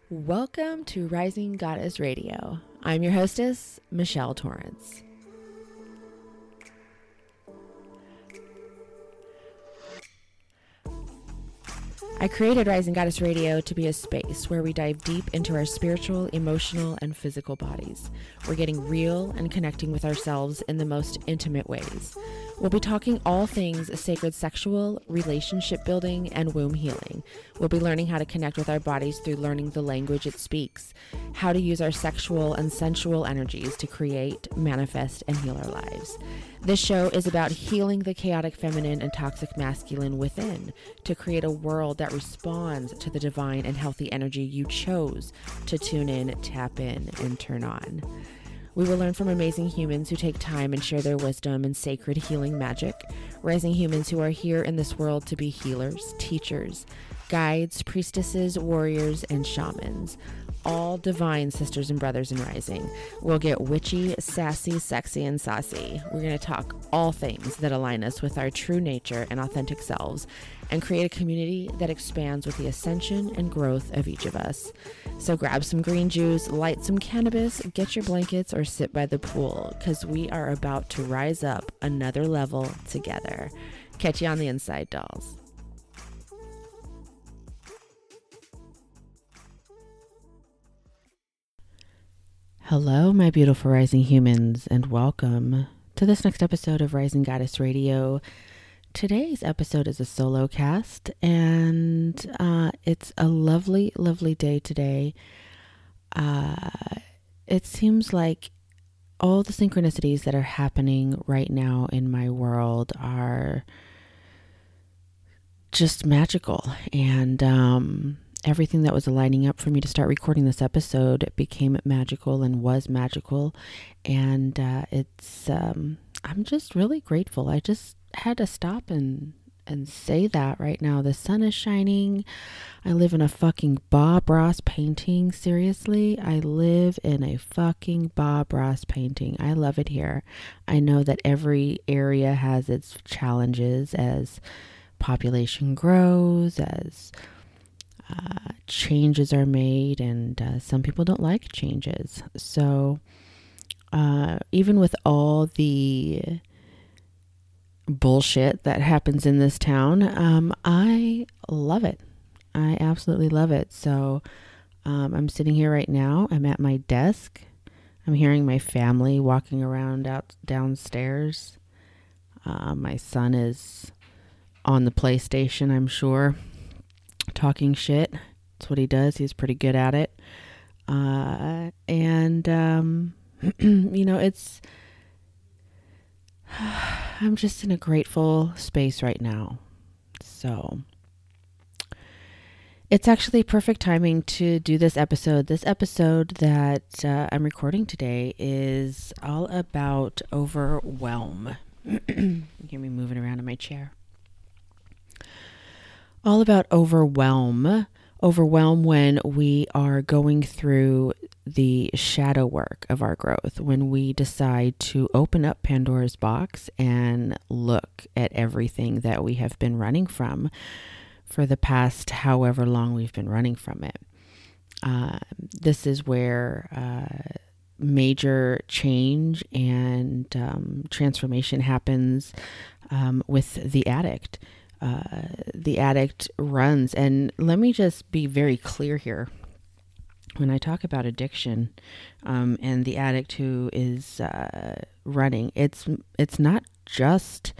Welcome to Rising Goddess Radio. I'm your hostess, Michelle Torrance. I created Rising Goddess Radio to be a space where we dive deep into our spiritual, emotional, and physical bodies. We're getting real and connecting with ourselves in the most intimate ways. We'll be talking all things sacred sexual, relationship building, and womb healing. We'll be learning how to connect with our bodies through learning the language it speaks, how to use our sexual and sensual energies to create, manifest, and heal our lives. This show is about healing the chaotic feminine and toxic masculine within to create a world that responds to the divine and healthy energy you chose to tune in, tap in, and turn on. We will learn from amazing humans who take time and share their wisdom and sacred healing magic, rising humans who are here in this world to be healers, teachers, guides, priestesses, warriors, and shamans. All divine sisters and brothers in rising. We'll get witchy, sassy, sexy, and saucy. We're going to talk all things that align us with our true nature and authentic selves and create a community that expands with the ascension and growth of each of us. So grab some green juice, light some cannabis, get your blankets, or sit by the pool because we are about to rise up another level together. Catch you on the inside, dolls. Hello, my beautiful rising humans, and welcome to this next episode of Rising Goddess Radio. Today's episode is a Solocast, and it's a lovely, lovely day today. It seems like all the synchronicities that are happening right now in my world are just magical, and everything that was lining up for me to start recording this episode became magical and was magical. And I'm just really grateful. I just had to stop and say that right now. The sun is shining. I live in a fucking Bob Ross painting. Seriously, I live in a fucking Bob Ross painting. I love it here. I know that every area has its challenges as population grows, as changes are made, and some people don't like changes. So even with all the bullshit that happens in this town, I love it. I absolutely love it. So I'm sitting here right now. I'm at my desk. I'm hearing my family walking around out downstairs. My son is on the PlayStation, I'm sure, talking shit. That's what he does. He's pretty good at it. You know, I'm just in a grateful space right now. So it's actually perfect timing to do this episode. This episode that I'm recording today is all about Overwhelm. You hear me moving around in my chair. All about overwhelm when we are going through the shadow work of our growth, when we decide to open up Pandora's box and look at everything that we have been running from for the past however long we've been running from it. This is where major change and transformation happens with the addict. The addict runs, and let me just be very clear here. When I talk about addiction and the addict who is running, it's not just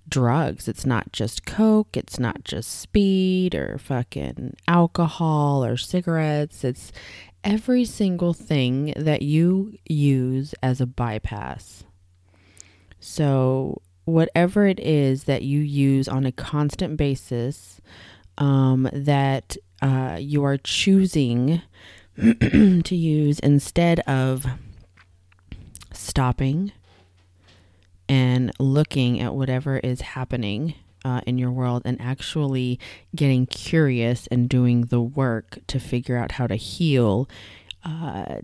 drugs. It's not just coke. It's not just speed or fucking alcohol or cigarettes. It's every single thing that you use as a bypass. So whatever it is that you use on a constant basis, that you are choosing to use instead of stopping and looking at whatever is happening in your world and actually getting curious and doing the work to figure out how to heal,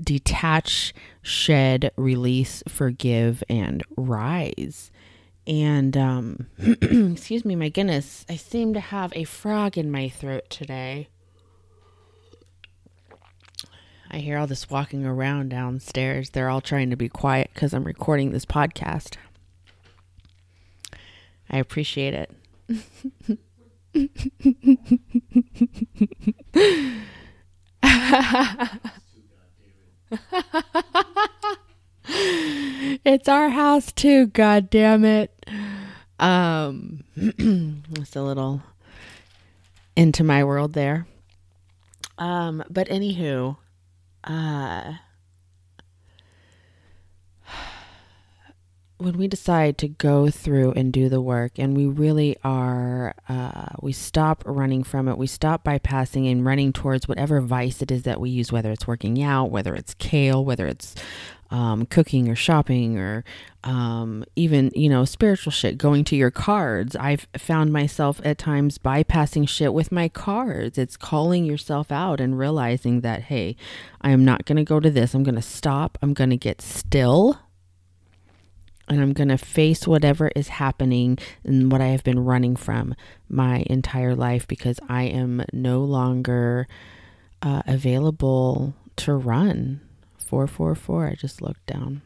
detach, shed, release, forgive, and rise. And, excuse me, my goodness, I seem to have a frog in my throat today. I hear all this walking around downstairs. They're all trying to be quiet because I'm recording this podcast. I appreciate it. It's our house too, god damn it. Just a little into my world there. But anywho, when we decide to go through and do the work, and we really are, we stop running from it, we stop bypassing and running towards whatever vice it is that we use, whether it's working out, whether it's kale, whether it's cooking or shopping, or even, spiritual shit, going to your cards. I've found myself at times bypassing shit with my cards. It's calling yourself out and realizing that, hey, I am not going to go to this. I'm going to stop. I'm going to get still. And I'm going to face whatever is happening and what I have been running from my entire life, because I am no longer available to run. 444. I just looked down.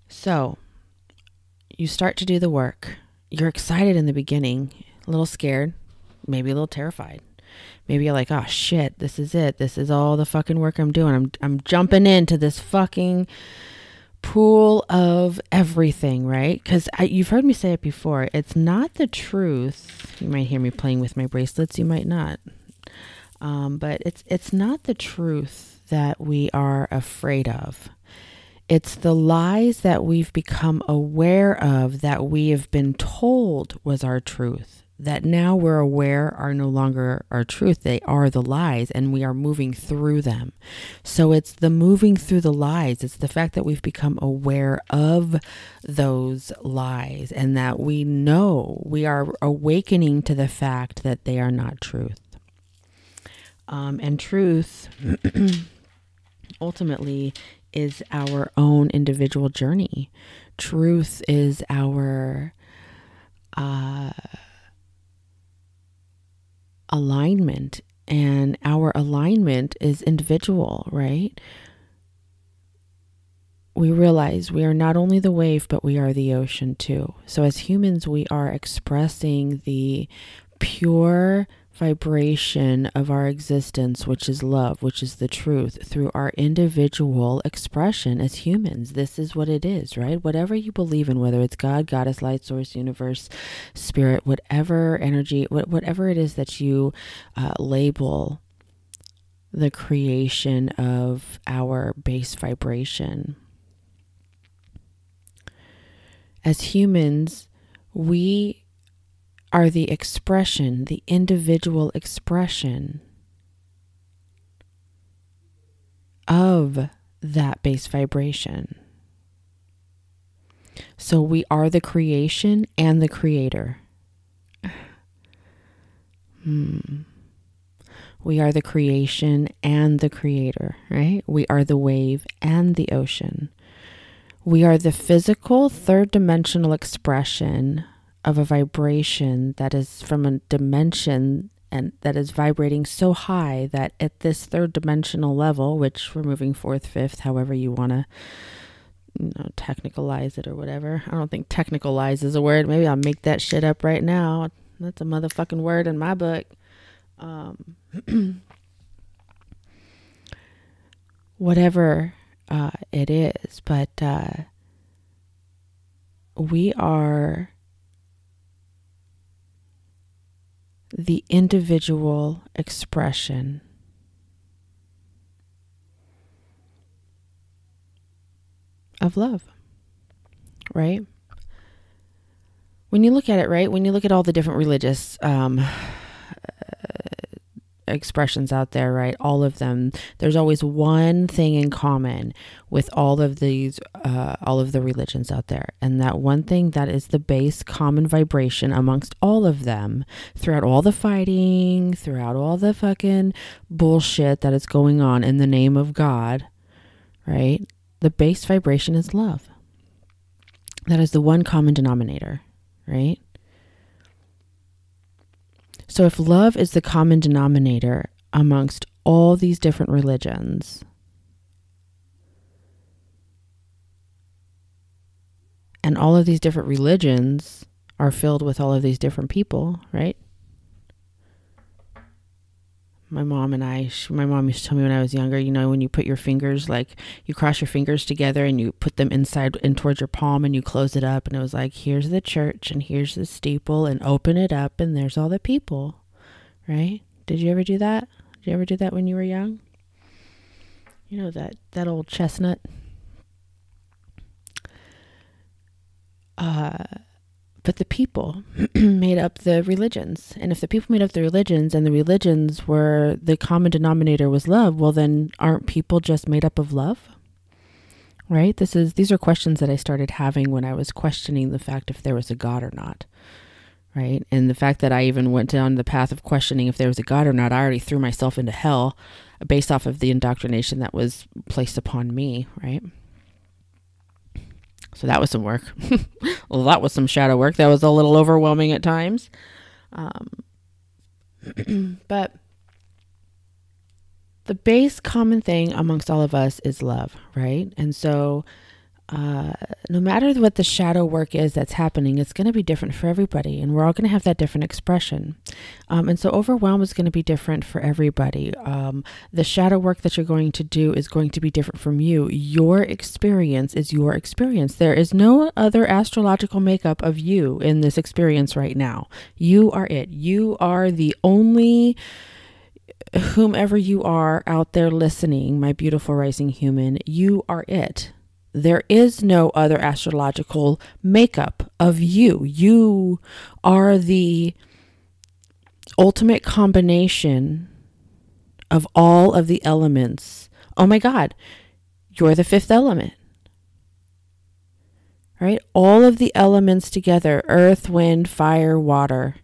So you start to do the work. You're excited in the beginning, a little scared, maybe a little terrified. Maybe you're like, oh shit, this is it. This is all the fucking work I'm doing. I'm jumping into this fucking pool of everything, right? Because you've heard me say it before. It's not the truth. You might hear me playing with my bracelets. You might not. But it's not the truth that we are afraid of. It's the lies that we've become aware of, that we have been told was our truth, that now we're aware are no longer our truth. They are the lies, and we are moving through them. So it's the moving through the lies. It's the fact that we've become aware of those lies, and that we know, we are awakening to the fact that they are not truth. And truth ultimately is our own individual journey. Truth is our alignment, and our alignment is individual, right? We realize we are not only the wave, but we are the ocean too. So as humans, we are expressing the pure vibration of our existence, which is love, which is the truth, through our individual expression as humans. This is what it is, right? Whatever you believe in, whether it's God, Goddess, Light Source, Universe, Spirit, whatever energy, whatever it is that you label the creation of our base vibration. As humans, we are the expression, the individual expression of that base vibration. So we are the creation and the creator. We are the creation and the creator, right? We are the wave and the ocean. We are the physical third dimensional expression of a vibration that is from a dimension and that is vibrating so high that at this third dimensional level, which we're moving fourth, fifth, however you want to, technicalize it or whatever. I don't think technicalize is a word. Maybe I'll make that shit up right now. That's a motherfucking word in my book. Whatever it is, but we are the individual expression of love, right? When you look at it, right? When you look at all the different religious expressions out there, right? All of them, there's always one thing in common with all of these, all of the religions out there. And that one thing that is the base common vibration amongst all of them, throughout all the fighting, throughout all the fucking bullshit that is going on in the name of God, right? The base vibration is love. That is the one common denominator, right? So if love is the common denominator amongst all these different religions, and all of these different religions are filled with all of these different people, right? My mom used to tell me when I was younger, when you put your fingers, like you cross your fingers together and you put them inside and towards your palm and you close it up. And it was like, here's the church and here's the steeple, and open it up and there's all the people, right? Did you ever do that? Did you ever do that when you were young? That old chestnut. But the people made up the religions. And if the people made up the religions and the religions were, the common denominator was love, well then aren't people just made up of love? Right? These are questions that I started having when I was questioning the fact if there was a God or not. Right? And the fact that I even went down the path of questioning if there was a God or not, I already threw myself into hell based off of the indoctrination that was placed upon me, right? So that was some work. Well, that was some shadow work. That was a little overwhelming at times. But the base common thing amongst all of us is love, right? And so no matter what the shadow work is that's happening, it's going to be different for everybody. And we're all going to have that different expression. And so overwhelm is going to be different for everybody. The shadow work that you're going to do is going to be different from you. Your experience is your experience. There is no other astrological makeup of you in this experience right now. You are it. You are the only whomever you are out there listening, my beautiful rising human, you are it. There is no other astrological makeup of you. You are the ultimate combination of all of the elements. Oh my God, you're the fifth element, right? All of the elements together, earth, wind, fire, water,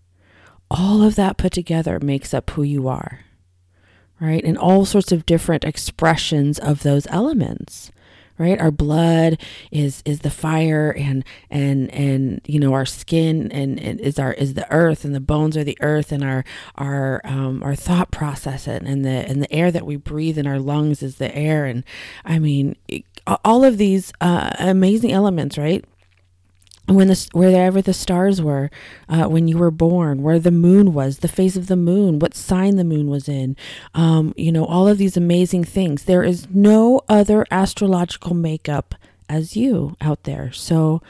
all of that put together makes up who you are, right? And all sorts of different expressions of those elements. Right, our blood is the fire, and our skin and is the earth, and the bones are the earth, and our thought process and the air that we breathe in our lungs is the air, and I mean all of these amazing elements, right? Wherever the stars were, when you were born, where the moon was, the phase of the moon, what sign the moon was in, all of these amazing things. There is no other astrological makeup as you out there. So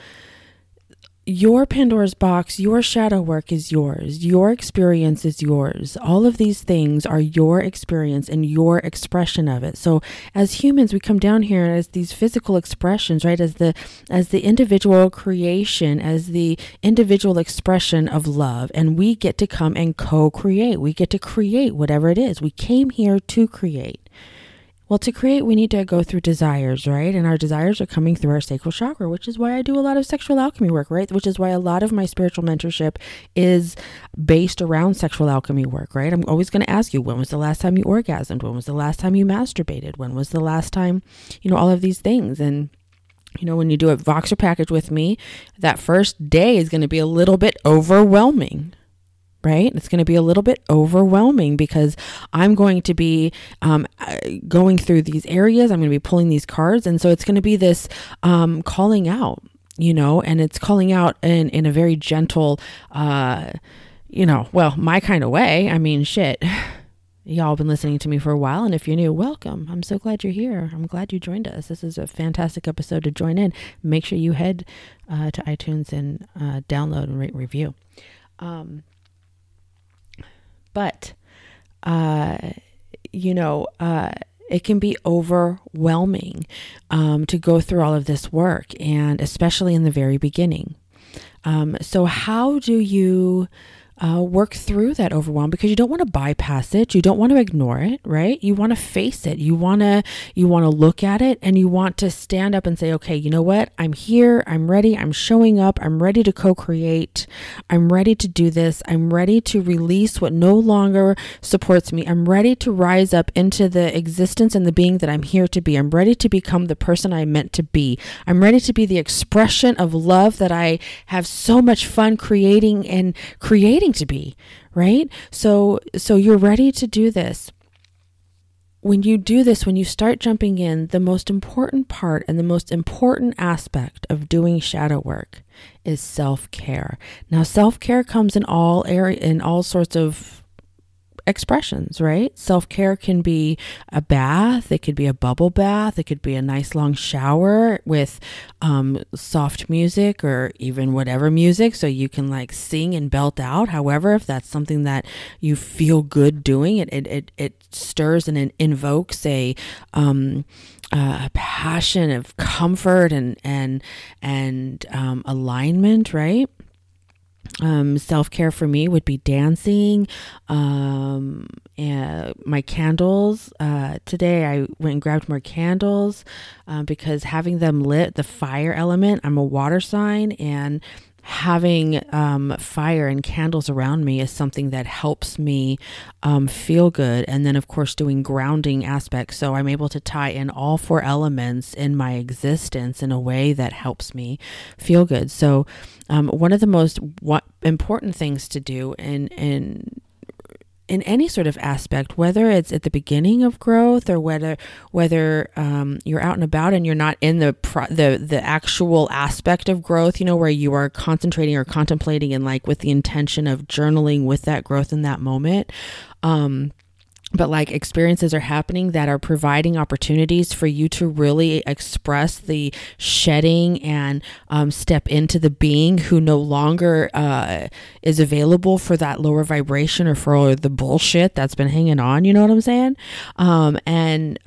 your Pandora's box, your shadow work is yours. Your experience is yours. All of these things are your experience and your expression of it. So as humans, we come down here as these physical expressions, right? As the individual creation, as the individual expression of love. And we get to come and co-create. We get to create whatever it is. We came here to create. Well, to create, we need to go through desires, right? And our desires are coming through our sacral chakra, which is why I do a lot of sexual alchemy work, right? Which is why a lot of my spiritual mentorship is based around sexual alchemy work, right? I'm always going to ask you, when was the last time you orgasmed? When was the last time you masturbated? When was the last time, all of these things? And when you do a Voxer package with me, that first day is going to be a little bit overwhelming. Right? It's going to be a little bit overwhelming because I'm going to be going through these areas. I'm going to be pulling these cards. And so it's going to be this calling out, and it's calling out in a very gentle, my kind of way. I mean, shit. Y'all been listening to me for a while. And if you're new, welcome. I'm so glad you're here. I'm glad you joined us. This is a fantastic episode to join in. Make sure you head to iTunes and download and rate review. But, it can be overwhelming to go through all of this work, and especially in the very beginning. So how do you work through that overwhelm? Because you don't want to bypass it. You don't want to ignore it, right? You want to face it. You want to look at it, and you want to stand up and say, okay, you know what? I'm here. I'm ready. I'm showing up. I'm ready to co-create. I'm ready to do this. I'm ready to release what no longer supports me. I'm ready to rise up into the existence and the being that I'm here to be. I'm ready to become the person I'm meant to be. I'm ready to be the expression of love that I have so much fun creating waiting to be, right? So you're ready to do this. When you do this, when you start jumping in, the most important part and the most important aspect of doing shadow work is self-care. Now, self-care comes in all sorts of expressions, right? Self-care can be a bath. It could be a bubble bath. It could be a nice long shower with soft music or even whatever music, so you can like sing and belt out. However, if that's something that you feel good doing, it stirs and it invokes a passion of comfort and alignment, right? Self-care for me would be dancing, and my candles. Today I went and grabbed more candles, because having them lit, the fire element, I'm a water sign, and having fire and candles around me is something that helps me feel good. And then of course doing grounding aspects, so I'm able to tie in all 4 elements in my existence in a way that helps me feel good. So one of the most important things to do in any sort of aspect, whether it's at the beginning of growth or whether you're out and about and you're not in the actual aspect of growth, where you are concentrating or contemplating and like with the intention of journaling with that growth in that moment. But like experiences are happening that are providing opportunities for you to really express the shedding and step into the being who no longer is available for that lower vibration or for the bullshit that's been hanging on. You know what I'm saying? And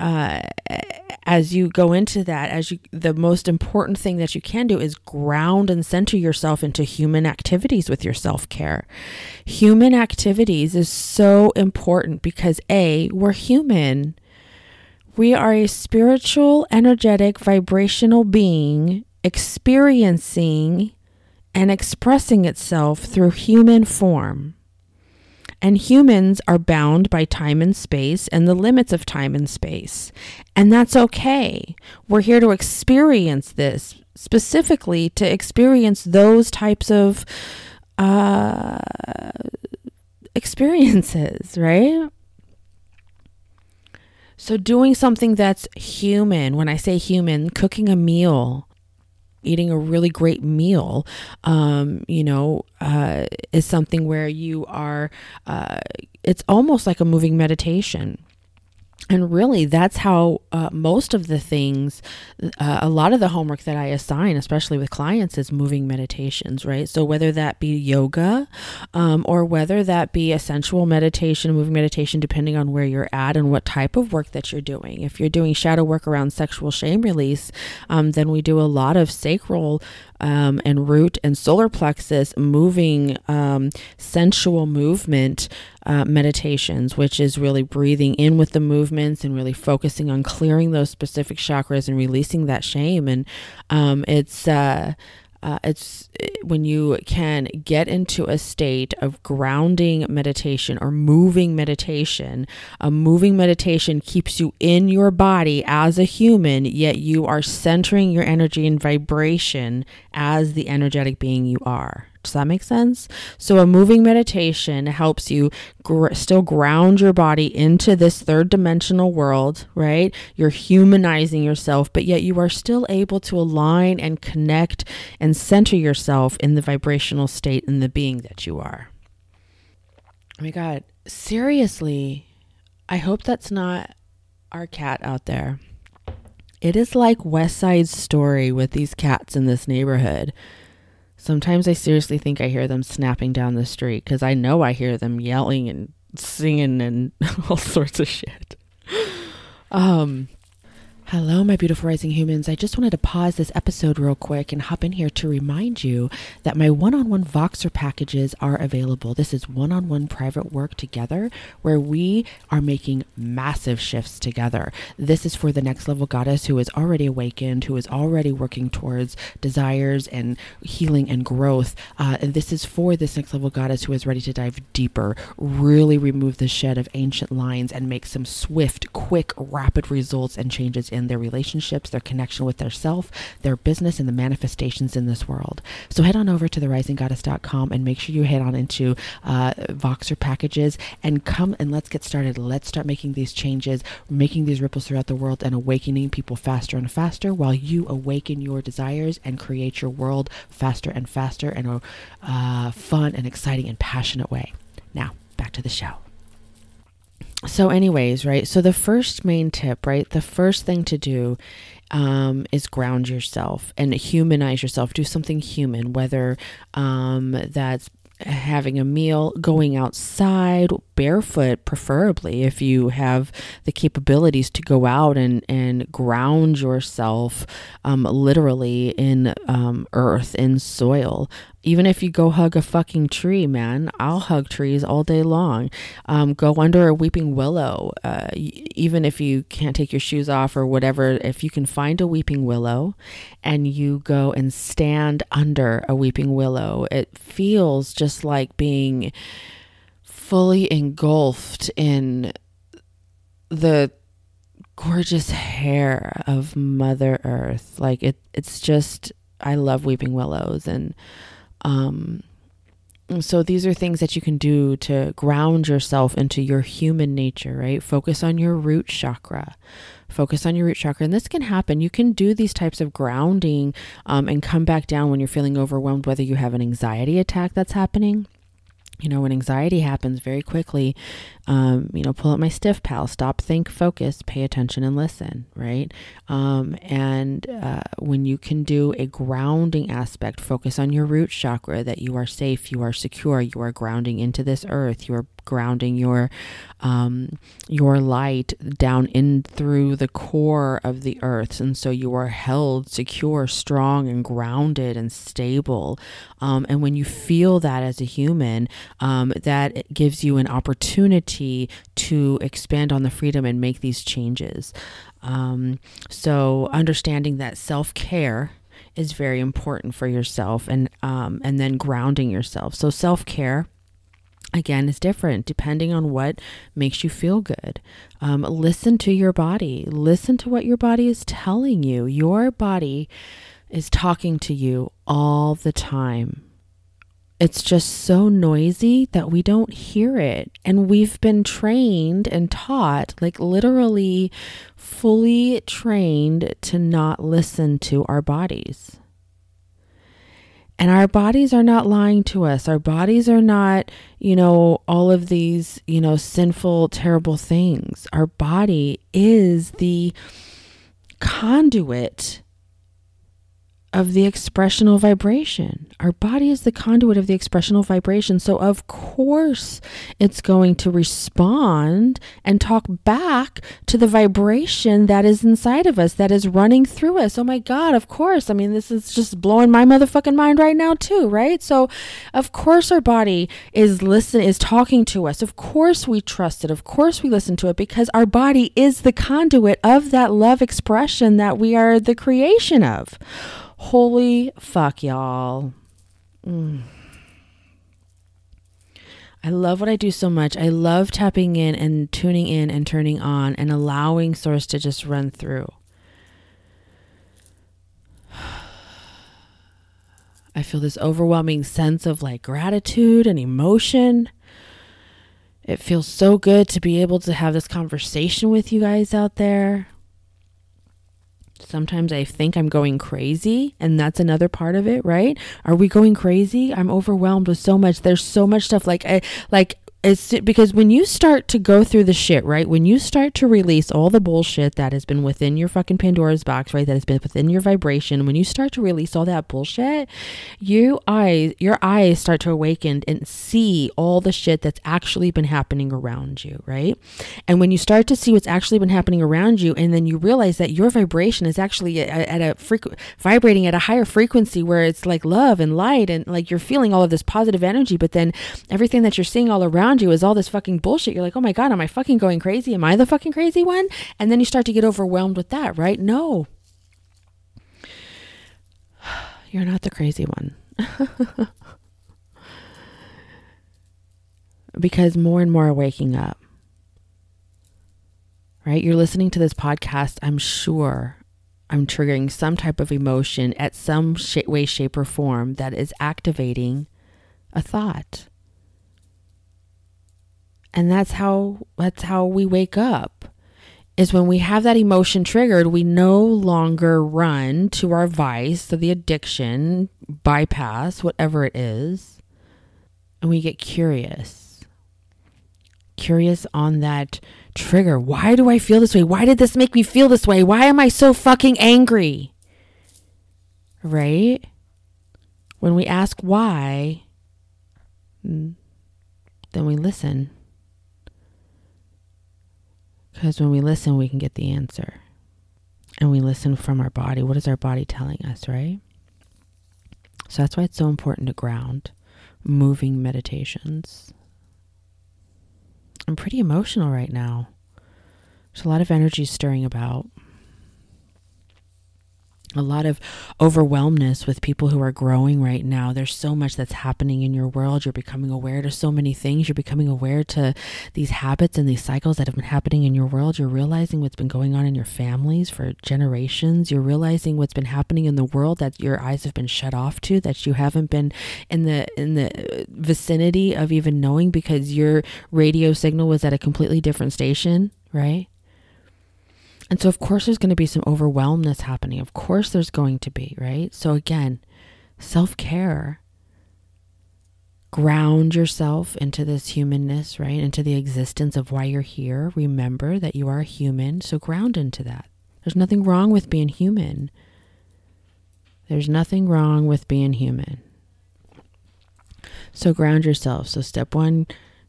as you go into that, the most important thing that you can do is ground and center yourself into human activities with your self-care. Human activities is so important because we're human. We are a spiritual, energetic, vibrational being experiencing and expressing itself through human form. And humans are bound by time and space and the limits of time and space. And that's okay. We're here to experience this, specifically to experience those types of experiences, right? So doing something that's human, when I say human, cooking a meal, eating a really great meal, is something where you are, it's almost like a moving meditation. And really, that's how most of the things, a lot of the homework that I assign, especially with clients, is moving meditations, right? So whether that be yoga or whether that be a sensual meditation, moving meditation, depending on where you're at and what type of work that you're doing. If you're doing shadow work around sexual shame release, then we do a lot of sacral and root and solar plexus moving sensual movement meditations, which is really breathing in with the movements and really focusing on clearing those specific chakras and releasing that shame. And it's when you can get into a state of grounding meditation or moving meditation. A moving meditation keeps you in your body as a human, yet you are centering your energy and vibration as the energetic being you are. Does that make sense? So a moving meditation helps you still ground your body into this third dimensional world, right? You're humanizing yourself, but yet you are still able to align and connect and center yourself in the vibrational state and the being that you are. Oh my God, seriously, I hope that's not our cat out there. It is like West Side Story with these cats in this neighborhood. Sometimes I seriously think I hear them snapping down the street because I know I hear them yelling and singing and all sorts of shit. Hello, my beautiful rising humans. I just wanted to pause this episode real quick and hop in here to remind you that my one-on-one Voxer packages are available. This is one-on-one private work together where we are making massive shifts together. This is for the next level goddess who is already awakened, who is already working towards desires and healing and growth. And this is for this next level goddess who is ready to dive deeper, really remove the shed of ancient lines and make some swift, quick, rapid results and changes in in their relationships, their connection with their self, their business, and the manifestations in this world. So head on over to therisinggoddess.com and make sure you head on into Voxer packages and come and let's get started. Let's start making these changes, making these ripples throughout the world, and awakening people faster and faster while you awaken your desires and create your world faster and faster in a fun and exciting and passionate way. Now, back to the show. So anyways, right? So the first main tip, right? The first thing to do is ground yourself and humanize yourself. Do something human, whether that's having a meal, going outside barefoot, preferably if you have the capabilities to go out and ground yourself literally in earth, in soil. Even if you go hug a fucking tree, man, I'll hug trees all day long. Go under a weeping willow. Even if you can't take your shoes off or whatever, if you can find a weeping willow and you go and stand under a weeping willow, it feels just like being fully engulfed in the gorgeous hair of Mother Earth. Like it's just, I love weeping willows. And so these are things that you can do to ground yourself into your human nature, right? Focus on your root chakra. Focus on your root chakra. And this can happen. You can do these types of grounding and come back down when you're feeling overwhelmed, whether you have an anxiety attack that's happening. You know, when anxiety happens very quickly, pull up my stiff pal, stop, think, focus, pay attention and listen, right? And when you can do a grounding aspect, focus on your root chakra, that you are safe, you are secure, you are grounding into this earth, you are grounding your light down in through the core of the earth. And so you are held secure, strong, and grounded and stable. And when you feel that as a human, that gives you an opportunity to expand on the freedom and make these changes. So understanding that self-care is very important for yourself, and then grounding yourself. So self-care, again, is different depending on what makes you feel good. Listen to your body. Listen to what your body is telling you. Your body is talking to you all the time. It's just so noisy that we don't hear it. And we've been trained and taught, like literally fully trained, to not listen to our bodies. And our bodies are not lying to us. Our bodies are not, all of these, sinful, terrible things. Our body is the conduit of the expressional vibration. Our body is the conduit of the expressional vibration. So of course it's going to respond and talk back to the vibration that is inside of us, that is running through us. Oh my God, of course. I mean, this is just blowing my motherfucking mind right now too, right? So of course our body is talking to us. Of course we trust it. Of course we listen to it, because our body is the conduit of that love expression that we are the creation of. Holy fuck, y'all. I love what I do so much. I love tapping in and tuning in and turning on and allowing source to just run through. I feel this overwhelming sense of like gratitude and emotion. It feels so good to be able to have this conversation with you guys out there. Sometimes I think I'm going crazy, and that's another part of it, right? Are we going crazy? I'm overwhelmed with so much. There's so much stuff. It's because when you start to go through the shit, right? When you start to release all the bullshit that has been within your fucking Pandora's box, right? That has been within your vibration. When you start to release all that bullshit, your eyes start to awaken and see all the shit that's actually been happening around you, right? And when you start to see what's actually been happening around you, and then you realize that your vibration is actually vibrating at a higher frequency, where it's like love and light, and like you're feeling all of this positive energy, but then everything that you're seeing all around you is all this fucking bullshit. You're like, oh my God, am I fucking going crazy? Am I the fucking crazy one? And then you start to get overwhelmed with that, right? No, you're not the crazy one. Because more and more are waking up, right? You're listening to this podcast. I'm sure I'm triggering some type of emotion at some way, shape, or form that is activating a thought. And that's how we wake up, is when we have that emotion triggered, we no longer run to our vice or the addiction, bypass, whatever it is, and we get curious on that trigger. Why do I feel this way? Why did this make me feel this way? Why am I so fucking angry? Right? When we ask why, then we listen. Because when we listen, we can get the answer. And we listen from our body. What is our body telling us, right? So that's why it's so important to ground. Moving meditations. I'm pretty emotional right now. There's a lot of energy stirring about. A lot of overwhelmness with people who are growing right now. There's so much that's happening in your world. You're becoming aware to so many things. You're becoming aware to these habits and these cycles that have been happening in your world. You're realizing what's been going on in your families for generations. You're realizing what's been happening in the world that your eyes have been shut off to, that you haven't been in the vicinity of even knowing because your radio signal was at a completely different station, right? And so, of course, there's going to be some overwhelmness happening. Of course, there's going to be, right? So again, self-care. Ground yourself into this humanness, right? Into the existence of why you're here. Remember that you are human. So ground into that. There's nothing wrong with being human. There's nothing wrong with being human. So ground yourself. So step 1,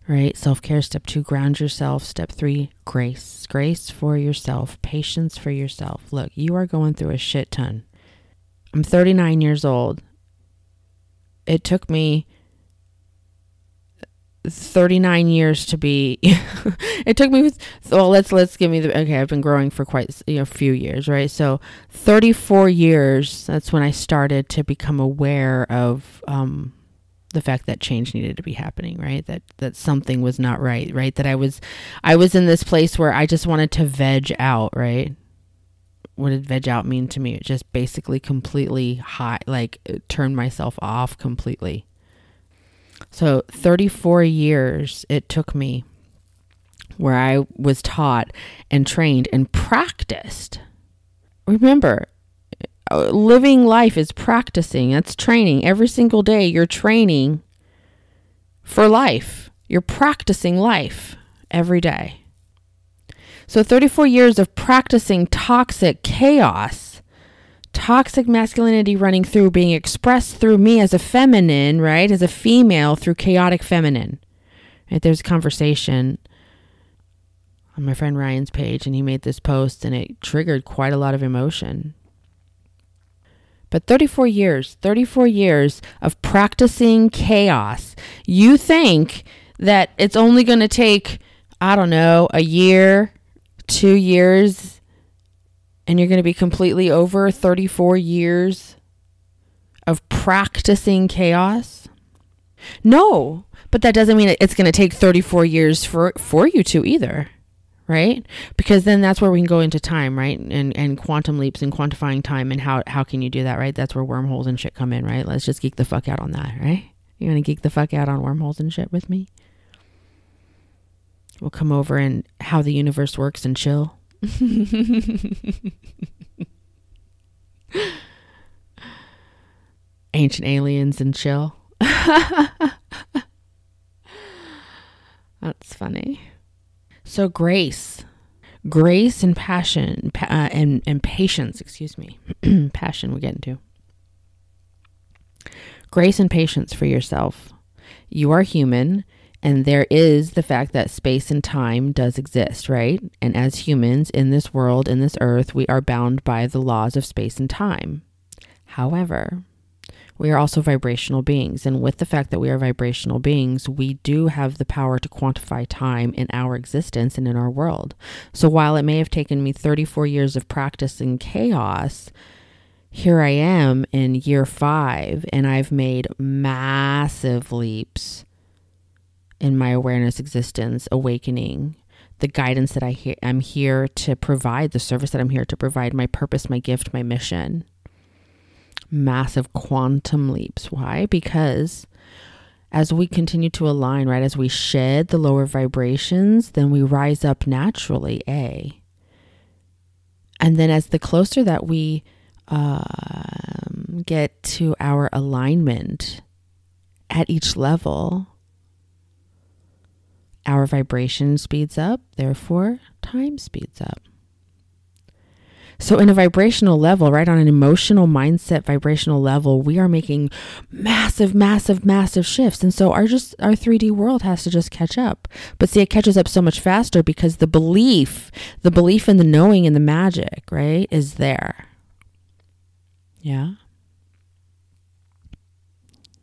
right? Self-care. Step 2, ground yourself. Step 3, grace. Grace for yourself. Patience for yourself. Look, you are going through a shit ton. I'm 39 years old. It took me 39 years to be, it took me, well, let's give me okay, I've been growing for quite a few years, right? So 34 years, that's when I started to become aware of, the fact that change needed to be happening, right? That something was not right? That I was in this place where I just wanted to veg out, right? What did veg out mean to me? It just basically completely turned myself off completely. So 34 years it took me where I was taught and trained and practiced. Remember, living life is practicing. That's training. Every single day you're training for life. You're practicing life every day. So 34 years of practicing toxic chaos, toxic masculinity running through, being expressed through me as a feminine, right? As a female through chaotic feminine. Right? There's a conversation on my friend Ryan's page and he made this post and it triggered quite a lot of emotion. But 34 years of practicing chaos. You think that it's only going to take, I don't know, a year, 2 years, and you're going to be completely over 34 years of practicing chaos? No, but that doesn't mean it's going to take 34 years for you to either. Right? Because then that's where we can go into time, right? And quantum leaps and quantifying time and how can you do that, right? That's where wormholes and shit come in, right? Let's just geek the fuck out on that, right? You want to geek the fuck out on wormholes and shit with me? We'll come over and how the universe works and chill. Ancient aliens and chill. That's funny. So grace and passion, and patience, passion we're getting to. Grace and patience for yourself. You are human, and there is the fact that space and time does exist, right? And as humans in this world, in this earth, we are bound by the laws of space and time. However, we are also vibrational beings. And with the fact that we are vibrational beings, we do have the power to quantify time in our existence and in our world. So while it may have taken me 34 years of practicing chaos, here I am in year 5, and I've made massive leaps in my awareness existence, awakening the guidance that I'm here to provide, the service that I'm here to provide, my purpose, my gift, my mission. Massive quantum leaps. Why? Because as we continue to align, right, as we shed the lower vibrations, then we rise up naturally, And then as the closer that we get to our alignment at each level, our vibration speeds up, therefore time speeds up. So in a vibrational level, right, on an emotional mindset vibrational level, we are making massive, massive, massive shifts. And so our 3D world has to just catch up. But see, it catches up so much faster because the belief in the knowing and the magic, right, is there. Yeah.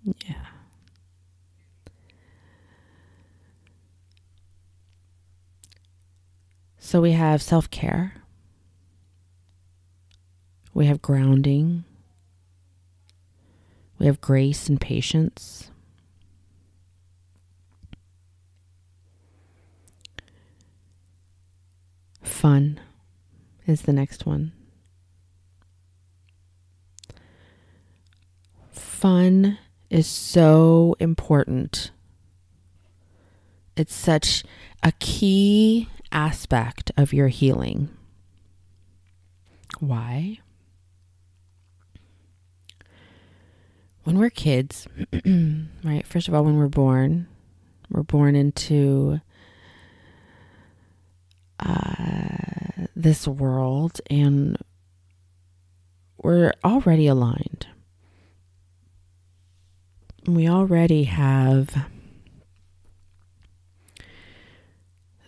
Yeah. So we have self-care. We have grounding. We have grace and patience. Fun is the next one. Fun is so important. It's such a key aspect of your healing. Why? When we're kids, right? First of all, when we're born into this world, and we're already aligned. We already have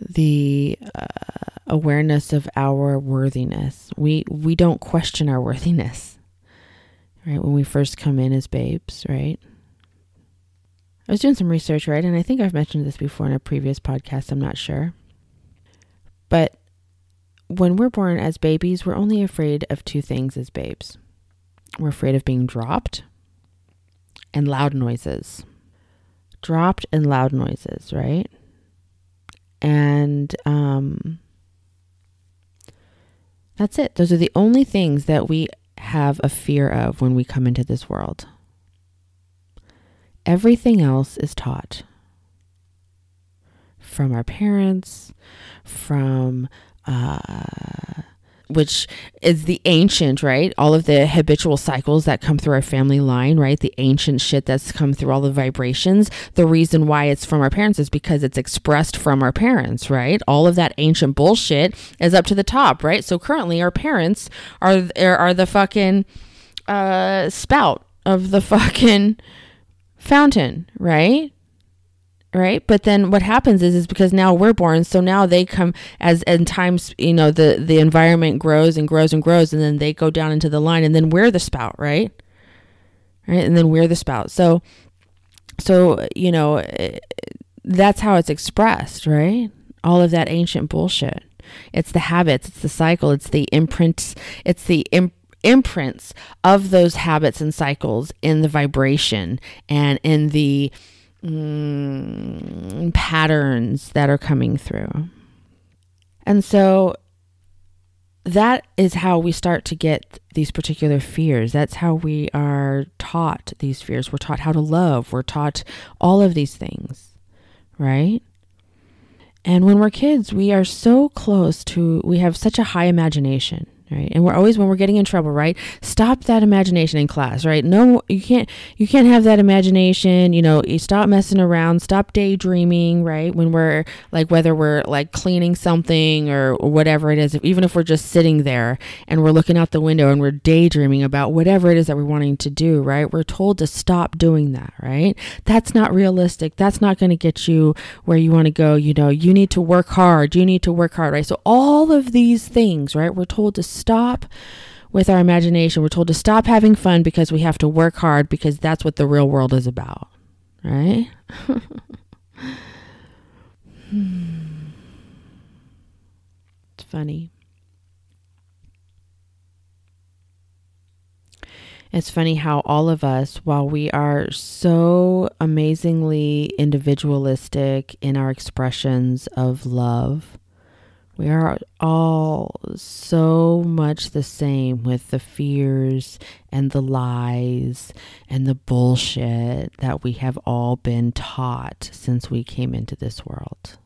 the awareness of our worthiness. We don't question our worthiness. Right, when we first come in as babes, right? I was doing some research, right? And I think I've mentioned this before in a previous podcast, I'm not sure. But when we're born as babies, we're only afraid of two things as babes. We're afraid of being dropped and loud noises. Dropped and loud noises, right? And that's it. Those are the only things that we have a fear of when we come into this world. Everything else is taught from our parents, from which is the ancient, right? All of the habitual cycles that come through our family line, right? The ancient shit that's come through all the vibrations. The reason why it's from our parents is because it's expressed from our parents, right? All of that ancient bullshit is up to the top, right? So currently our parents are the fucking spout of the fucking fountain, right? Right. But then what happens is because now we're born. So now they come as in times, the environment grows and grows and grows. And then they go down into the line and then we're the spout. Right. Right. And then we're the spout. So, that's how it's expressed. Right. All of that ancient bullshit. It's the habits. It's the cycle. It's the imprints. It's the imprints of those habits and cycles in the vibration and in the patterns that are coming through. And so that is how we start to get these particular fears. That's how we are taught these fears. We're taught how to love. We're taught all of these things, right? And when we're kids, we are so close to, we have such a high imagination, right? And we're always, when we're getting in trouble, right? Stop that imagination in class, right? No, you can't have that imagination, you stop messing around, stop daydreaming, right? When we're like, whether we're like cleaning something or whatever it is, even if we're just sitting there and we're looking out the window and we're daydreaming about whatever it is that we're wanting to do, right? We're told to stop doing that, right? That's not realistic. That's not going to get you where you want to go. You need to work hard. You need to work hard, right? So all of these things, right? We're told to stop with our imagination. We're told to stop having fun because we have to work hard because that's what the real world is about, right? It's funny. It's funny how all of us, while we are so amazingly individualistic in our expressions of love, We are all so much the same with the fears and the lies and the bullshit that we have all been taught since we came into this world.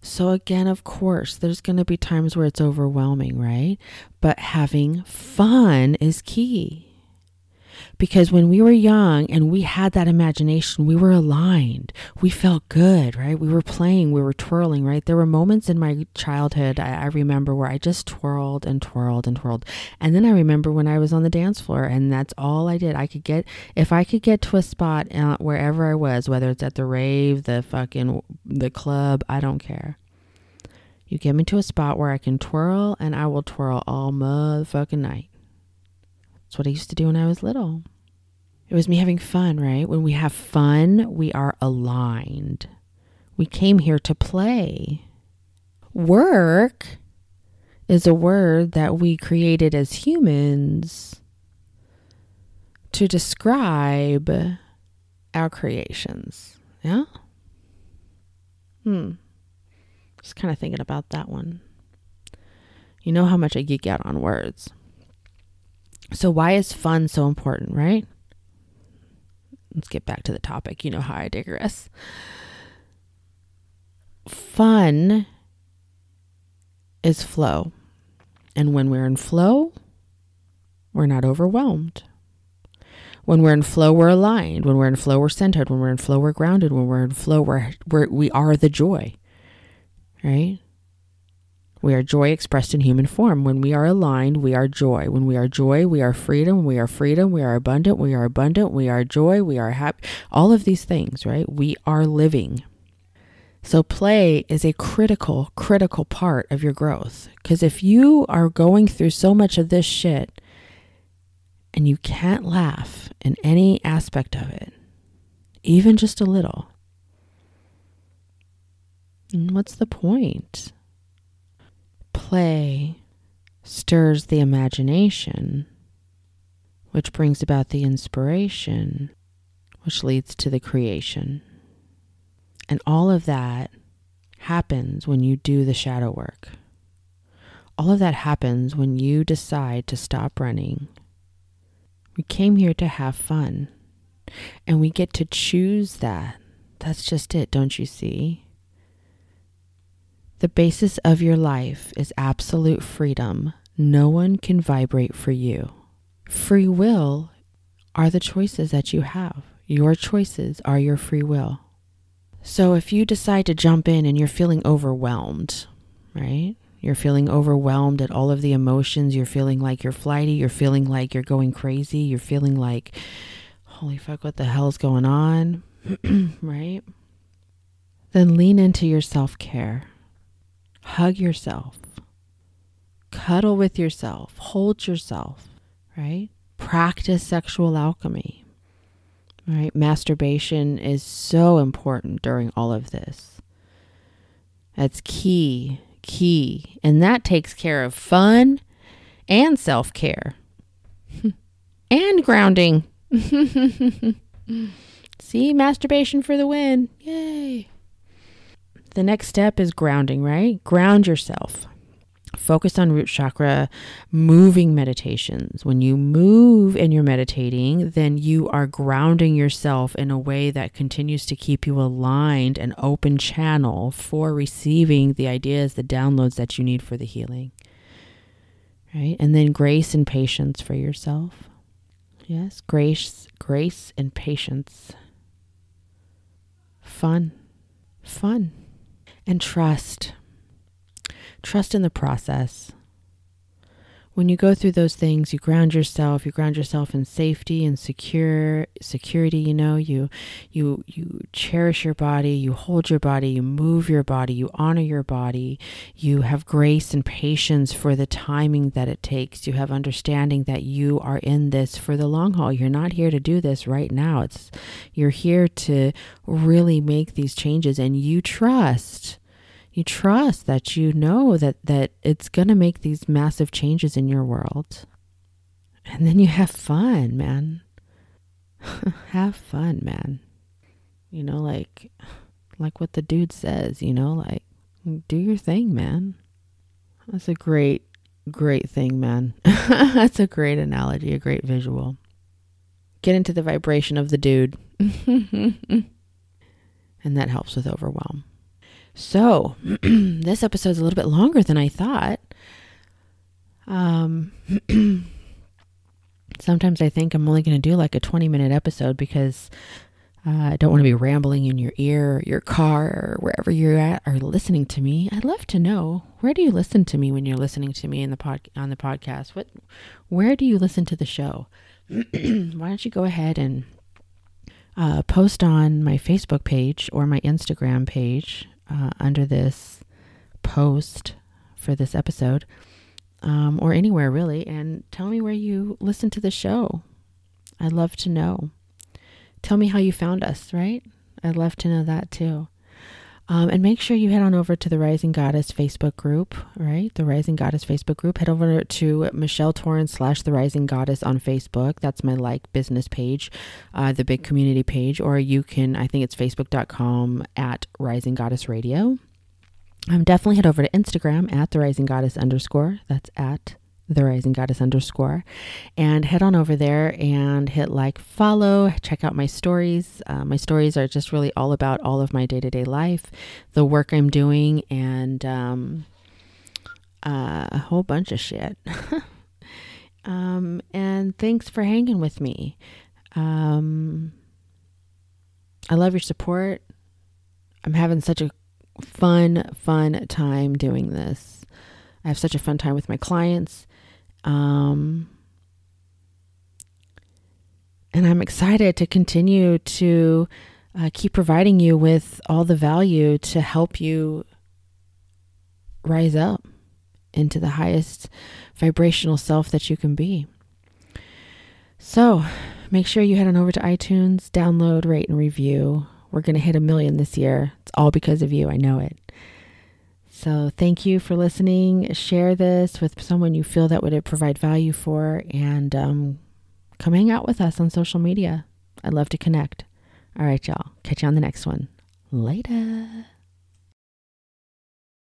So again, of course, there's going to be times where it's overwhelming, right? But having fun is key. Because when we were young and we had that imagination, we were aligned. We felt good, right? We were playing, we were twirling, right? There were moments in my childhood, I remember, where I just twirled and twirled and twirled. And then I remember when I was on the dance floor, and that's all I did. If I could get to a spot wherever I was, whether it's at the rave, the club, I don't care. You get me to a spot where I can twirl, and I will twirl all motherfucking night. That's what I used to do when I was little. It was me having fun, right? When we have fun, we are aligned. We came here to play. Work is a word that we created as humans to describe our creations. Yeah? Just kind of thinking about that one. You know how much I geek out on words. So why is fun so important, right? Let's get back to the topic. You know how I digress. Fun is flow. And when we're in flow, we're not overwhelmed. When we're in flow, we're aligned. When we're in flow, we're centered. When we're in flow, we're grounded. When we're in flow, we are the joy, right? We are joy expressed in human form. When we are aligned, we are joy. When we are joy, we are freedom. When we are freedom, we are abundant. We are abundant. We are joy. We are happy. All of these things, right? We are living. So play is a critical part of your growth. Because if you are going through so much of this shit and you can't laugh in any aspect of it, even just a little, what's the point? Play stirs the imagination, which brings about the inspiration, which leads to the creation. And all of that happens when you do the shadow work. All of that happens when you decide to stop running. We came here to have fun, and we get to choose that. That's just it, don't you see? The basis of your life is absolute freedom. No one can vibrate for you. Free will are the choices that you have. Your choices are your free will. So if you decide to jump in and you're feeling overwhelmed, right? You're feeling overwhelmed at all of the emotions. You're feeling like you're flighty. You're feeling like you're going crazy. You're feeling like, holy fuck, what the hell's going on? Right? Then lean into your self-care. Hug yourself. Cuddle with yourself. Hold yourself, right? Practice sexual alchemy, right? Masturbation is so important during all of this. That's key. And that takes care of fun and self-care and grounding. See, masturbation for the win. Yay. The next step is grounding, right? Ground yourself. Focus on root chakra moving meditations. When you move and you're meditating, then you are grounding yourself in a way that continues to keep you aligned, an open channel for receiving the ideas, the downloads that you need for the healing. Right? And then grace and patience for yourself. Yes, grace and patience. Fun. And trust. Trust in the process. When you go through those things, you ground yourself in safety and security, you cherish your body, you hold your body, you move your body, you honor your body, you have grace and patience for the timing that it takes. You have understanding that you are in this for the long haul. You're not here to do this right now. You're here to really make these changes, and you trust that you know that it's going to make these massive changes in your world. And then you have fun, man. Have fun, man. like what the dude says, like do your thing, man. That's a great thing, man. That's a great analogy, a great visual. Get into the vibration of the dude. And that helps with overwhelm. So this episode's a little bit longer than I thought. Sometimes I think I'm only going to do like a 20-minute episode because I don't want to be rambling in your ear, or your car, or wherever you're at or listening to me. I'd love to know, where do you listen to me when you're listening to me on the podcast? Where do you listen to the show? Why don't you go ahead and post on my Facebook page or my Instagram page under this post for this episode, or anywhere really, and tell me where you listen to the show. I'd love to know. Tell me how you found us, right? I'd love to know that too. And make sure you head on over to the Rising Goddess Facebook group, right? The Rising Goddess Facebook group. Head over to Michelle Torrance / The Rising Goddess on Facebook. That's my business page, the big community page. Or you can, I think it's facebook.com @ Rising Goddess Radio. Definitely head over to Instagram @ The Rising Goddess _ That's @ The Rising Goddess _ and head on over there and hit follow, check out my stories. My stories are just really all about all of my day-to-day life, the work I'm doing, and a whole bunch of shit. And thanks for hanging with me. I love your support. I'm having such a fun time doing this. I have such a fun time with my clients. And I'm excited to continue to keep providing you with all the value to help you rise up into the highest vibrational self that you can be. So make sure you head on over to iTunes, download, rate, and review. We're going to hit 1 million this year. It's all because of you. I know it. So thank you for listening. Share this with someone you feel that would provide value for, and come hang out with us on social media. I'd love to connect. All right, y'all. Catch you on the next one. Later.